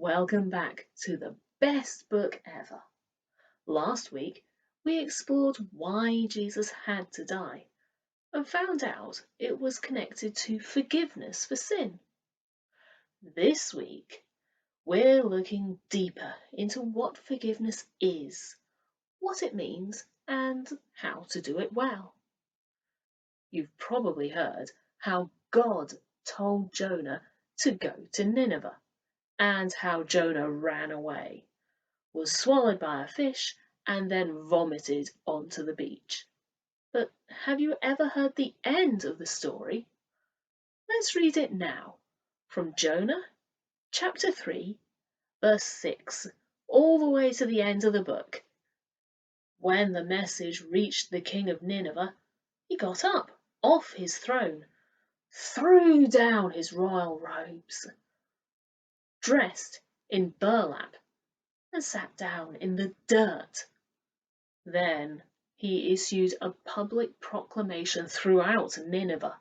Welcome back to the best book ever. Last week, we explored why Jesus had to die and found out it was connected to forgiveness for sin. This week, we're looking deeper into what forgiveness is, what it means, and how to do it well. You've probably heard how God told Jonah to go to Nineveh and how Jonah ran away, was swallowed by a fish, and then vomited onto the beach. But have you ever heard the end of the story? Let's read it now, from Jonah chapter 3, verse 6, all the way to the end of the book. When the message reached the king of Nineveh, he got up off his throne, threw down his royal robes, dressed in burlap, and sat down in the dirt. Then he issued a public proclamation throughout Nineveh,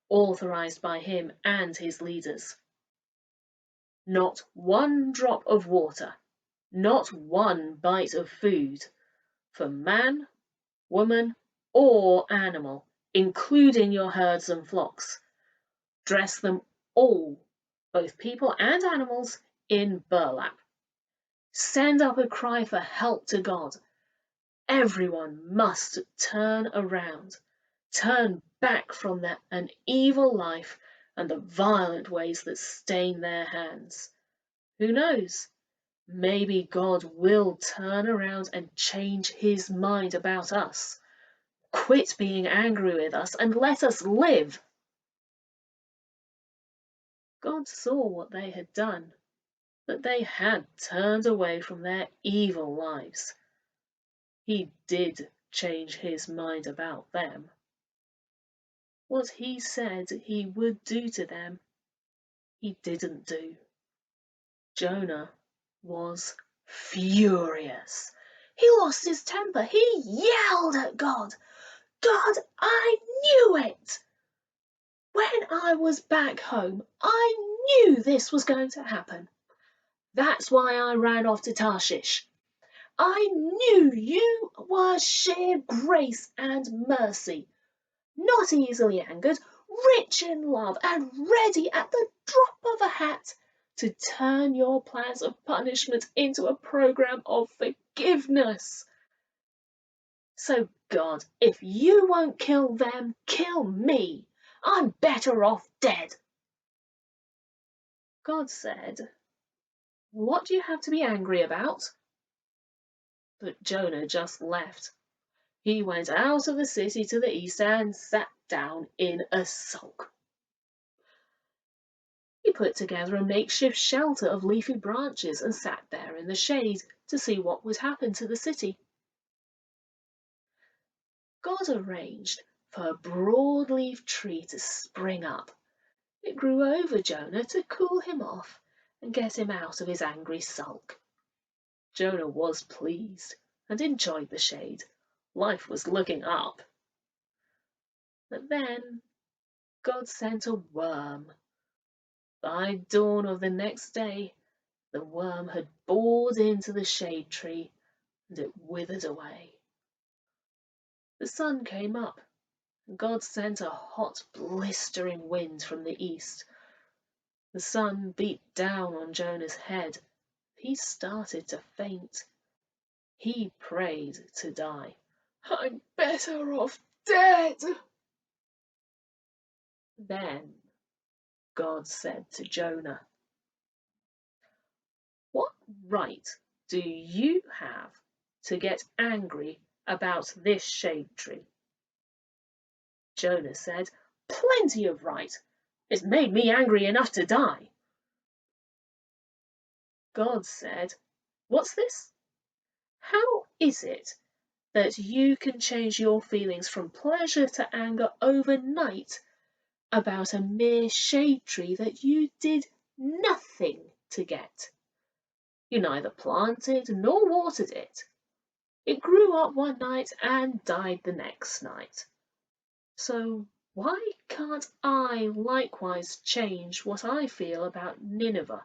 authorized by him and his leaders. Not one drop of water, not one bite of food, for man, woman, or animal, including your herds and flocks. Dress them all, both people and animals, in burlap. Send up a cry for help to God. Everyone must turn around, turn back from an evil life and the violent ways that stain their hands. Who knows? Maybe God will turn around and change his mind about us. Quit being angry with us and let us live. God saw what they had done, that they had turned away from their evil lives. He did change his mind about them. What he said he would do to them, he didn't do. Jonah was furious. He lost his temper. He yelled at God. God, I knew it. When I was back home, I knew this was going to happen. That's why I ran off to Tarshish. I knew you were sheer grace and mercy, not easily angered, rich in love, and ready at the drop of a hat to turn your plans of punishment into a program of forgiveness. So, God, if you won't kill them, kill me. I'm better off dead. God said, what do you have to be angry about? But Jonah just left. He went out of the city to the east and sat down in a sulk. He put together a makeshift shelter of leafy branches and sat there in the shade to see what would happen to the city. God arranged for a broadleaf tree to spring up. It grew over Jonah to cool him off and get him out of his angry sulk. Jonah was pleased and enjoyed the shade. Life was looking up. But then God sent a worm. By dawn of the next day, the worm had bored into the shade tree and it withered away. The sun came up and God sent a hot, blistering wind from the east. The sun beat down on Jonah's head. He started to faint. He prayed to die. I'm better off dead. Then God said to Jonah, what right do you have to get angry about this shade tree? Jonah said, plenty of right. It's made me angry enough to die. God said, what's this? How is it that you can change your feelings from pleasure to anger overnight about a mere shade tree that you did nothing to get? You neither planted nor watered it. It grew up one night and died the next night. So why can't I likewise change what I feel about Nineveh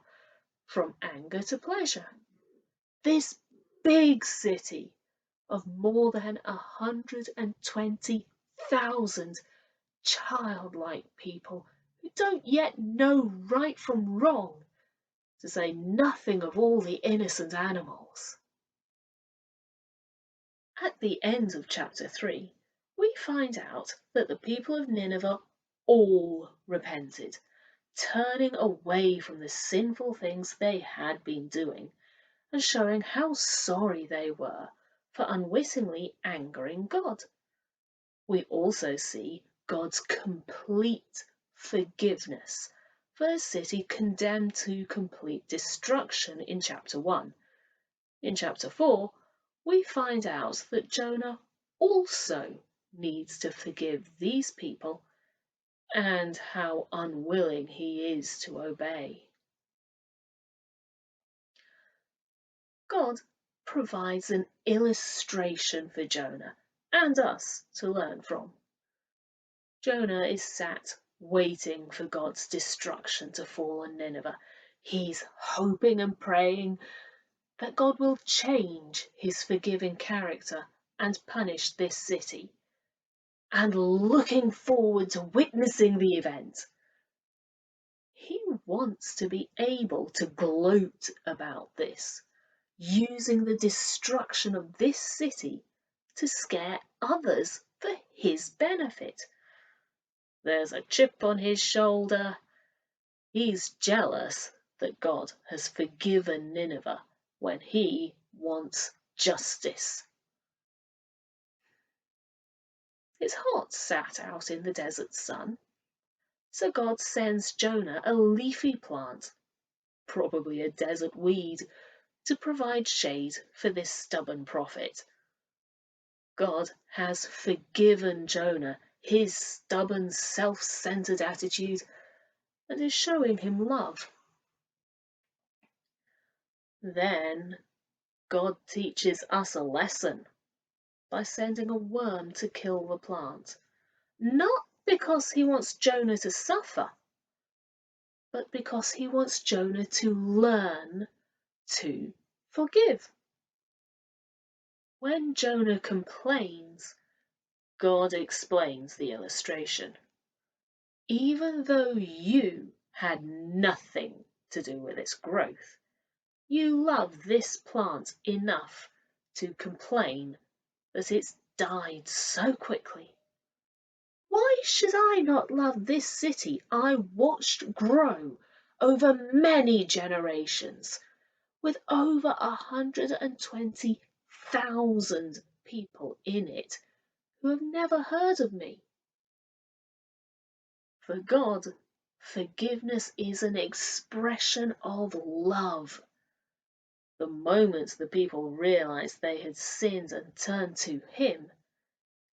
from anger to pleasure. This big city of more than 120,000 childlike people who don't yet know right from wrong, to say nothing of all the innocent animals. At the end of chapter 3, we find out that the people of Nineveh all repented, turning away from the sinful things they had been doing and showing how sorry they were for unwittingly angering God. We also see God's complete forgiveness for a city condemned to complete destruction in chapter 1. In chapter 4, we find out that Jonah also needs to forgive these people and how unwilling he is to obey. God provides an illustration for Jonah and us to learn from. Jonah is sat waiting for God's destruction to fall on Nineveh. He's hoping and praying that God will change his forgiving character and punish this city, and looking forward to witnessing the event. He wants to be able to gloat about this, using the destruction of this city to scare others for his benefit. There's a chip on his shoulder. He's jealous that God has forgiven Nineveh when he wants justice. It's hot sat out in the desert sun, so God sends Jonah a leafy plant, probably a desert weed, to provide shade for this stubborn prophet. God has forgiven Jonah his stubborn, self-centered attitude and is showing him love. Then God teaches us a lesson by sending a worm to kill the plant, not because he wants Jonah to suffer, but because he wants Jonah to learn to forgive. When Jonah complains, God explains the illustration. Even though you had nothing to do with its growth, you love this plant enough to complain that it's died so quickly. Why should I not love this city I watched grow over many generations, with over 120,000 people in it who have never heard of me? For God, forgiveness is an expression of love. The moment the people realized they had sinned and turned to Him,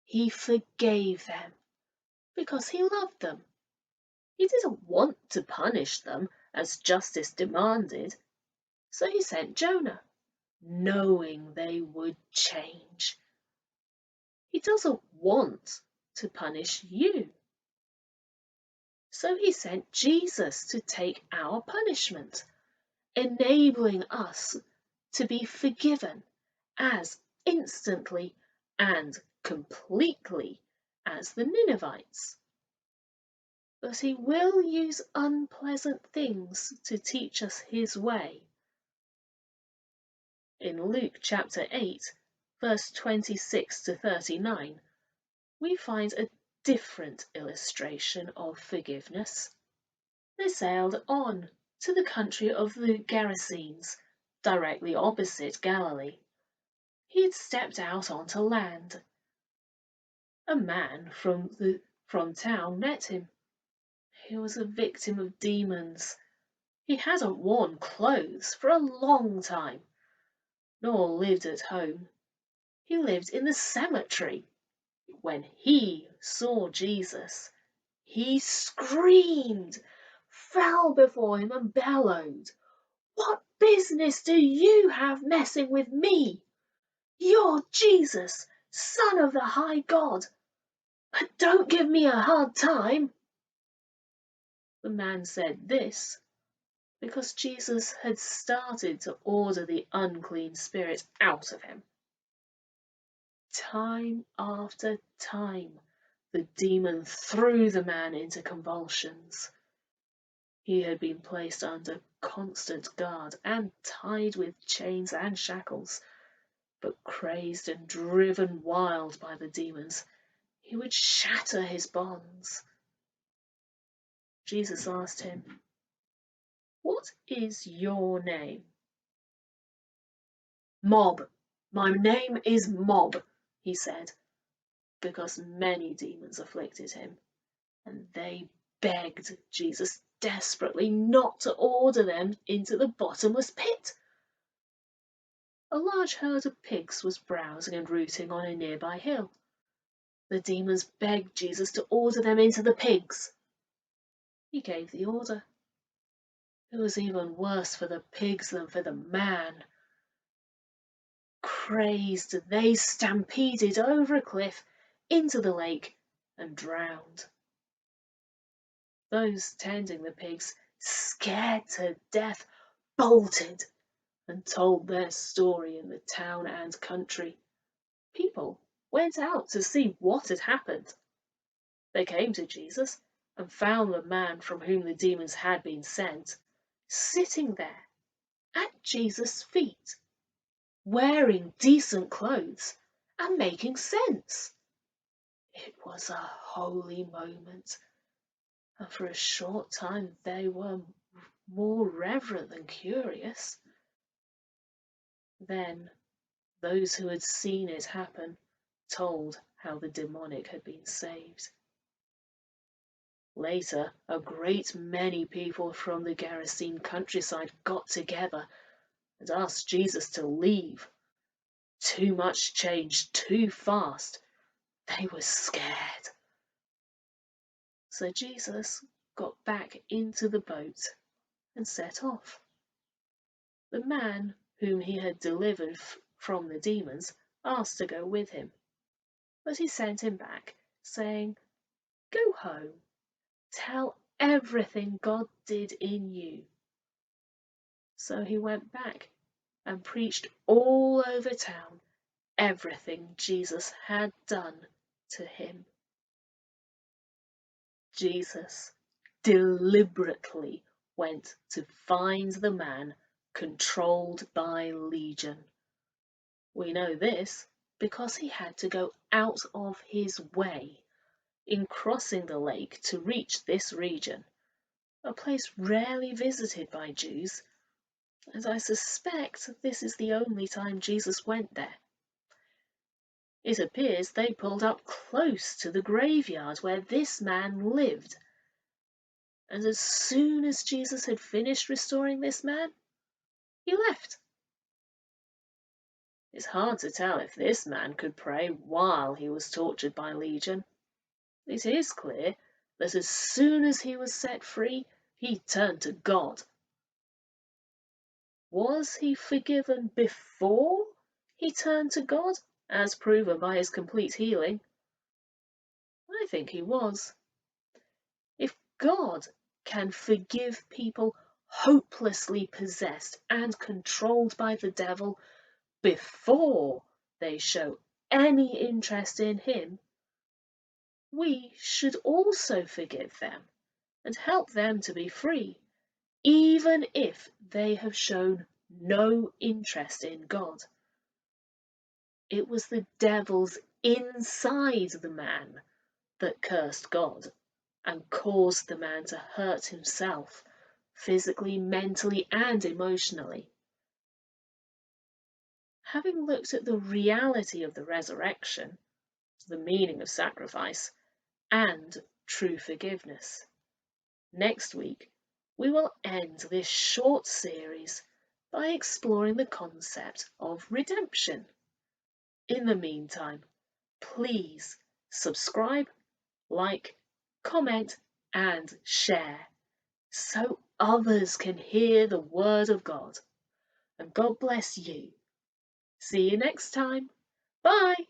He forgave them because He loved them. He didn't want to punish them as justice demanded, so He sent Jonah, knowing they would change. He doesn't want to punish you. So He sent Jesus to take our punishment, enabling us to be forgiven as instantly and completely as the Ninevites. But He will use unpleasant things to teach us His way. In Luke chapter 8, verse 26 to 39, we find a different illustration of forgiveness. They sailed on to the country of the Gerasenes, directly opposite Galilee. He had stepped out onto land. A man from town met him. He was a victim of demons. He hadn't worn clothes for a long time, nor lived at home. He lived in the cemetery. When he saw Jesus, he screamed, fell before him and bellowed, "What business do you have messing with me? You're Jesus, Son of the High God, but don't give me a hard time." The man said this because Jesus had started to order the unclean spirit out of him. Time after time, the demon threw the man into convulsions. He had been placed under constant guard and tied with chains and shackles, but crazed and driven wild by the demons, he would shatter his bonds. Jesus asked him, "What is your name?" "Mob. My name is Mob," he said, because many demons afflicted him, and they begged Jesus desperately not to order them into the bottomless pit. A large herd of pigs was browsing and rooting on a nearby hill. The demons begged Jesus to order them into the pigs. He gave the order. It was even worse for the pigs than for the man. Crazed, they stampeded over a cliff into the lake and drowned. Those tending the pigs, scared to death, bolted and told their story in the town and country. People went out to see what had happened. They came to Jesus and found the man from whom the demons had been sent sitting there at Jesus' feet, wearing decent clothes and making sense. It was a holy moment, and for a short time they were more reverent than curious. Then those who had seen it happen told how the demonic had been saved. Later, a great many people from the Gerasene countryside got together and asked Jesus to leave. Too much change too fast. They were scared. So Jesus got back into the boat and set off. The man whom he had delivered from the demons asked to go with him, but he sent him back, saying, "Go home, tell everything God did in you." So he went back and preached all over town everything Jesus had done to him. Jesus deliberately went to find the man controlled by Legion. We know this because he had to go out of his way in crossing the lake to reach this region, a place rarely visited by Jews, and I suspect this is the only time Jesus went there. It appears they pulled up close to the graveyard where this man lived, and as soon as Jesus had finished restoring this man, he left. It's hard to tell if this man could pray while he was tortured by Legion. It is clear that as soon as he was set free, he turned to God. Was he forgiven before he turned to God, as proven by his complete healing? I think he was. If God can forgive people hopelessly possessed and controlled by the devil before they show any interest in him, we should also forgive them and help them to be free, even if they have shown no interest in God. It was the devils inside the man that cursed God and caused the man to hurt himself physically, mentally, and emotionally. Having looked at the reality of the resurrection, the meaning of sacrifice, and true forgiveness, next week we will end this short series by exploring the concept of redemption. In the meantime, please subscribe, like, comment, and share so others can hear the Word of God. And God bless you. See you next time. Bye.